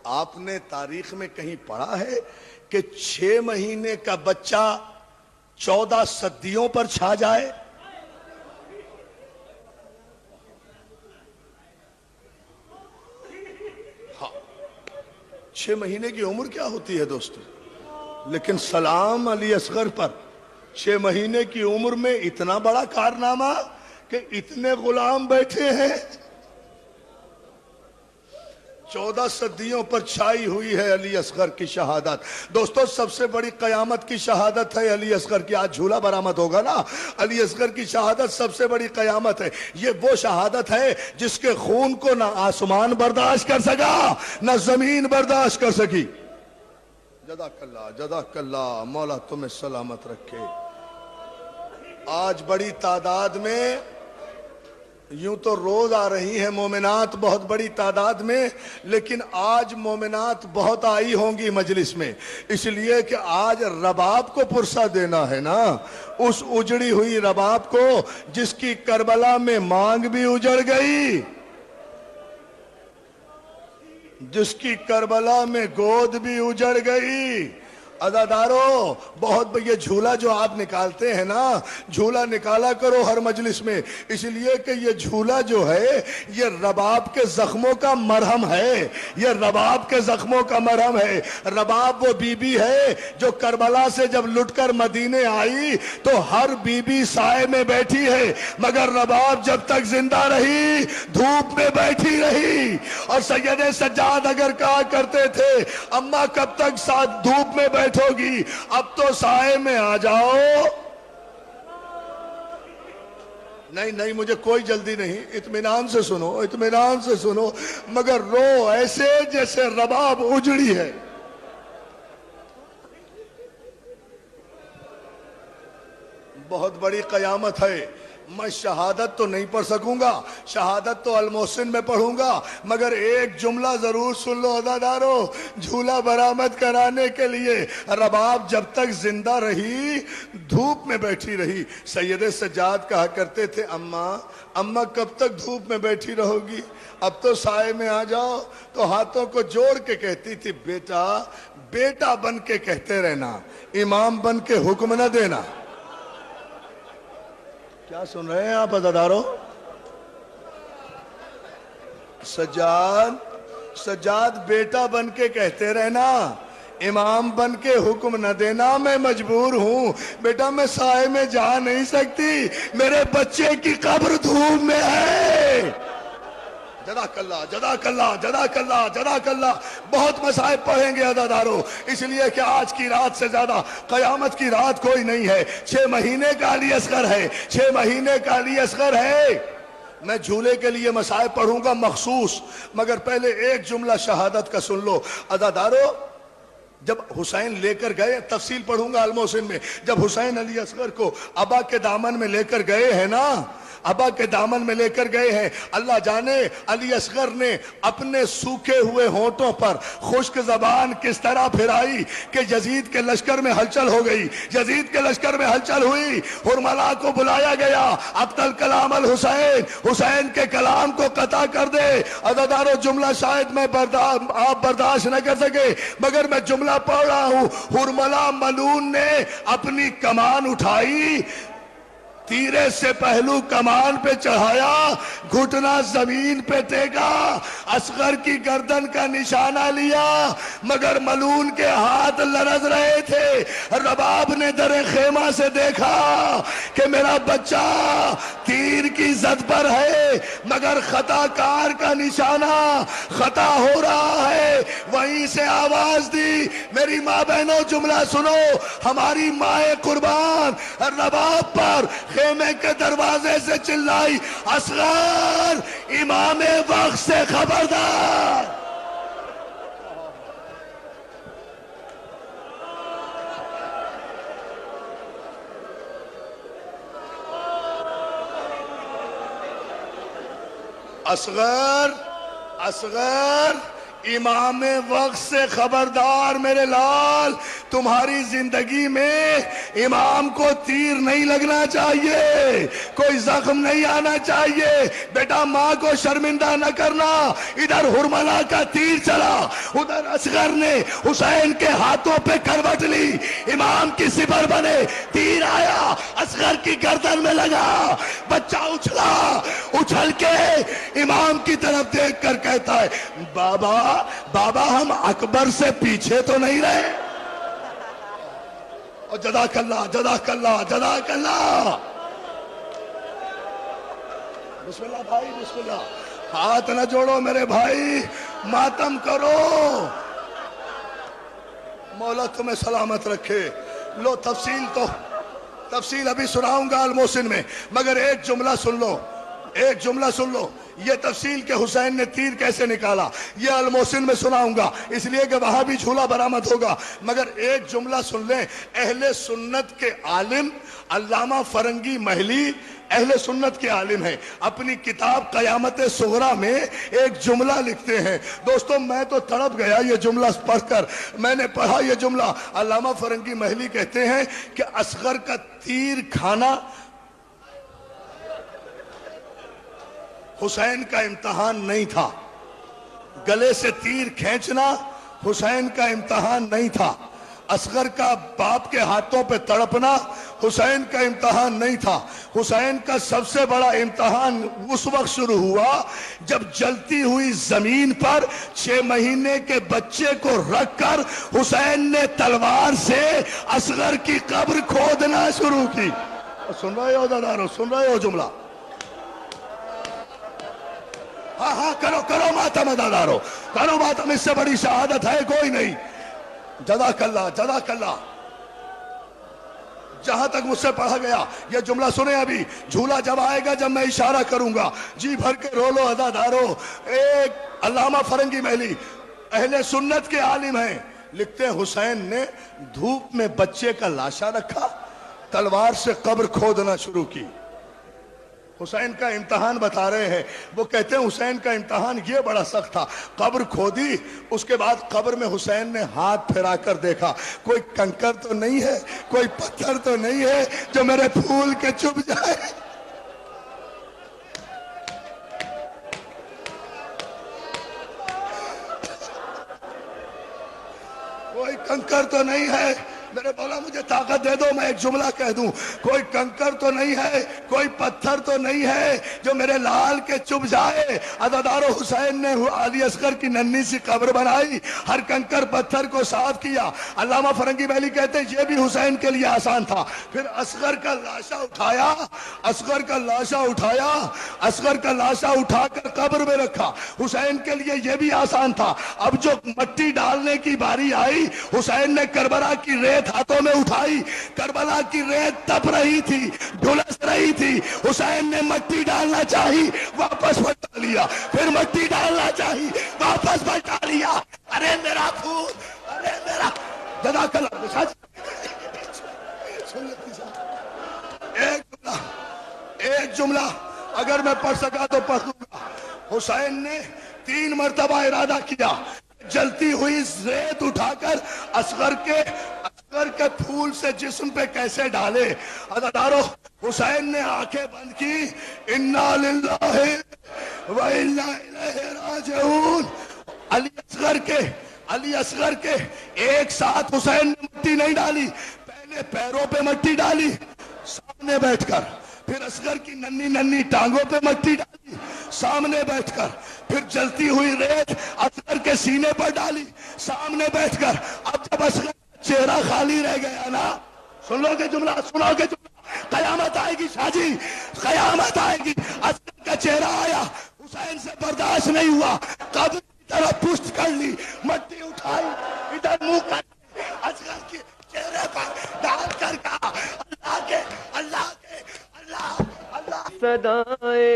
آپ نے تاریخ میں کہیں پڑھا ہے کہ 6 مہینے کا بچہ 14 صدیوں پر چھا جائے؟ ہاں، 6 مہینے کی عمر کیا ہوتی ہے دوستو؟ لیکن سلام علی اصغر پر 6 مہینے کی عمر میں اتنا بڑا کارنامہ کہ اتنے غلام بیٹھے ہیں. 14 صدیوں پر چھائی ہوئی ہے علی اصغر کی شہادت. دوستو سب سے بڑی قیامت کی شہادت ہے علی اصغر کی. آج جھولا برآمد ہوگا نا. علی اصغر کی شہادت سب سے بڑی قیامت ہے. یہ وہ شہادت ہے جس کے خون کو نہ آسمان برداشت کر سکا نہ زمین برداشت کر سکی. جزاک اللہ، جزاک اللہ، مولا تمہیں سلامت رکھے. آج بڑی تعداد میں، یوں تو روز آ رہی ہیں مومنات بہت بڑی تعداد میں، لیکن آج مومنات بہت آئی ہوں گی مجلس میں، اس لیے کہ آج رباب کو پرسہ دینا ہے نا. اس اجڑی ہوئی رباب کو جس کی کربلا میں مانگ بھی اجڑ گئی، جس کی کربلا میں گود بھی اجڑ گئی. عزادارو، بہت یہ جھولا جو آپ نکالتے ہیں نا، جھولا نکالا کرو ہر مجلس میں، اس لیے کہ یہ جھولا جو ہے یہ رباب کے زخموں کا مرہم ہے. یہ رباب کے زخموں کا مرہم ہے. رباب وہ بی بی ہے جو کربلا سے جب لٹ کر مدینے آئی تو ہر بی بی سائے میں بیٹھی ہے، مگر رباب جب تک زندہ رہی دھوپ میں بیٹھی رہی. اور سید سجاد اگر کہا کرتے تھے اماں کب تک ساتھ دھوپ میں بیٹھو گی، اب تو سائے میں آ جاؤ. نہیں نہیں، مجھے کوئی جلدی نہیں، اطمینان سے سنو، اطمینان سے سنو، مگر رو ایسے جیسے رباب اجڑی ہے. بہت بڑی قیامت ہے. میں شہادت تو نہیں پڑھ سکوں گا، شہادت تو المحسن میں پڑھوں گا، مگر ایک جملہ ضرور سن لو عزادارو. جھولا برآمد کرانے کے لیے رباب جب تک زندہ رہی دھوپ میں بیٹھی رہی. سید سجاد کہا کرتے تھے اماں کب تک دھوپ میں بیٹھی رہو گی، اب تو سائے میں آ جاؤ. تو ہاتھوں کو جوڑ کے کہتی تھی بیٹا بیٹا بن کے کہتے رہنا، امام بن کے حکم نہ دینا. کیا سن رہے ہیں آپ عزادارو؟ سجاد بیٹا بن کے کہتے رہنا، امام بن کے حکم نہ دینا. میں مجبور ہوں بیٹا، میں سائے میں جا نہیں سکتی، میرے بچے کی قبر دھوپ میں ہے. جزاک اللہ، جزاک اللہ، جزاک اللہ، جزاک اللہ. بہت مصائب پڑھیں گے عزادارو، اس لیے کہ آج کی رات سے زیادہ قیامت کی رات کوئی نہیں ہے. 6 مہینے کا علی اصغر ہے، 6 مہینے کا علی اصغر ہے. میں جھولے کے لیے مصائب پڑھوں گا مخصوص، مگر پہلے ایک جملہ شہادت کا سن لو. عزادارو، جب حسین لے کر گئے، تفصیل پڑھوں گا المحسن میں، جب حسین علی اصغر کو ابا کے دامن میں لے کر گئے ہیں نا، ابا کے دامن میں لے کر گئے ہیں، اللہ جانے علی اصغر نے اپنے سوکھے ہوئے ہونٹوں پر خشک زبان کس طرح پھرائی کہ یزید کے لشکر میں ہلچل ہو گئی. یزید کے لشکر میں ہلچل ہوئی، حرملا کو بلایا گیا، ابطل کلام الحسین، حسین کے کلام کو قطع کر دے. عزادارو جملہ شاید میں آپ برداشت نہ کر سکے، مگر میں جملہ پڑھ رہا ہوں. حرملا ملعون نے اپنی کمان اٹھائی، تیرے سے پہلو کمان پہ چڑھایا، گھٹنا زمین پہ ٹیکا، اصغر کی گردن کا نشانہ لیا، مگر ملعون کے ہاتھ لرز رہے تھے. رباب نے در خیمہ سے دیکھا کہ میرا بچہ تیر کی زد پر ہے، مگر خطا کار کا نشانہ خطا ہو رہا ہے. وہیں سے آواز دی، میری ماں بہنوں جملہ سنو، ہماری ماں قربان رباب پر خیمے کے دروازے سے چلائی، اصغر امام وقت سے خبردار. اصغر امام وقت سے خبردار میرے لال. तुम्हारी जिंदगी में इमाम को तीर नहीं लगना चाहिए, कोई जख्म नहीं आना चाहिए। बेटा माँ को शर्मिंदा न करना। इधर हुरमला का तीर चला, उधर असगर ने हुसैन के हाथों पे करवट ली, इमाम की सिपर बने, तीर आया असगर की गर्दन में लगा। बच्चा उछला, उछल के इमाम की तरफ देख कर कहता है, बाबा बाबा हम अकबर से पीछे तो नहीं रहे। और जज़ाकल्लाह जज़ाकल्लाह जज़ाकल्लाह। बिस्मिल्लाह भाई बिस्मिल्लाह। हाथ न जोड़ो मेरे भाई, मातम करो, मौला तुम्हें सलामत रखे। लो तफसील अभी सुनाऊंगा अल मोहसिन में, मगर एक जुमला सुन लो, एक जुमला सुन लो। ये तफसील के हुसैन ने तीर कैसे निकाला ये अल मोहसिन में सुनाऊंगा, इसलिए कि वहां भी झूला बरामद होगा। मगर एक जुमला सुन लें। अहले सुन्नत के आलिम अल्लामा फरंगी महली अहले सुन्नत के आलिम हैं, अपनी किताब क़यामत सुगरा में एक जुमला लिखते हैं। दोस्तों मैं तो तड़प गया ये जुमला पढ़कर। मैंने पढ़ा ये जुमला। अल्लामा फरंगी महली कहते हैं कि असगर का तीर खाना हुसैन का इम्तहान नहीं था, गले से तीर खींचना हुसैन का इम्तहान नहीं था, असगर का बाप के हाथों पे तड़पना हुसैन का इम्तहान नहीं था। हुसैन का सबसे बड़ा इम्तहान उस वक्त शुरू हुआ जब जलती हुई जमीन पर 6 महीने के बच्चे को रखकर हुसैन ने तलवार से असगर की कब्र खोदना शुरू की। सुन रहे हो दादारो, सुन रहे हो जुमला? हाँ हाँ करो करो मातम दादारो, करो मातम, इससे बड़ी शहादत है कोई नहीं। जज़ाकल्लाह जज़ाकल्लाह। जहां तक मुझसे पढ़ा गया ये जुमला सुने। अभी झूला जब आएगा जब मैं इशारा करूंगा, जी भर के रो लो अदादारो। एक अल्लामा फरंगी महली अहले सुन्नत के आलिम हैं, लिखते हैं हुसैन ने धूप में बच्चे का लाशा रखा, तलवार से कब्र खोदना शुरू की। हुसैन का इम्तहान बता रहे हैं। वो कहते हैं हुसैन का इम्तहान ये बड़ा सख्त था। कब्र खोदी, उसके बाद कब्र में हुसैन ने हाथ फिराकर देखा, कोई कंकर तो नहीं है, कोई पत्थर तो नहीं है जो मेरे फूल के चुभ जाए। कोई कंकर तो नहीं है। मेरे बोला मुझे ताकत दे दो, मैं एक जुमला कह दूं। कोई कंकर तो नहीं है, कोई पत्थर तो नहीं है जो मेरे लाल के चुभ जाए। अदादारो हुसैन ने अली असगर की नन्ही सी कब्र बनाई, हर कंकर पत्थर को साफ किया। अल्लामा फरंगी महली कहते हैं ये भी हुसैन के लिए आसान था। फिर असगर का लाशा उठाया, असगर का लाशा उठाया, असगर का लाशा उठाकर कब्र में रखा। हुसैन के लिए यह भी आसान था। अब जो मट्टी डालने की बारी आई, हुसैन ने करबला की रेत हाथों में उठाई। करबला की रेत तप रही थी, झुलस रही थी। हुसैन ने मट्टी डालना चाही, वापस बचा लिया, फिर मट्टी डालना चाही, वापस बचा लिया। अरे मेरा फूल, अरे मेरा जज़ाकल्लाह। एक जुमला अगर मैं पढ़ सका तो पढ़ दूंगा। हुसैन ने 3 मरतबा इरादा किया, जलती हुई रेत उठाकर असगर के फूल से जिस्म पे कैसे डाले। अदादारो हुसैन ने आंखें बंद की, इन्ना लिल्लाहि व इन्ना इलैहि राजिऊन। अली असगर के एक साथ हुसैन ने मट्टी नहीं डाली, पहले पैरों पे मट्टी डाली सामने बैठकर, फिर असगर की नन्ही नन्ही टांगों पे मट्टी डाली सामने बैठकर, फिर जलती हुई रेत असगर के सीने पर डाली सामने बैठकर। अब जब असगर चेहरा खाली रह गया ना, सुन लोगे जुमला, सुनोगे जुमला, कयामत आएगी शाजी, कयामत आएगी। असगर का चेहरा आया, हुसैन से बर्दाश्त नहीं हुआ, कब्र की तरफ पुष्ट कर ली, मट्टी उठाई, इधर मुंह कर असगर के चेहरे पर डाल कर कहा, अल्लाह के अल्लाह के अल्लाह अल्लाह। सदाएं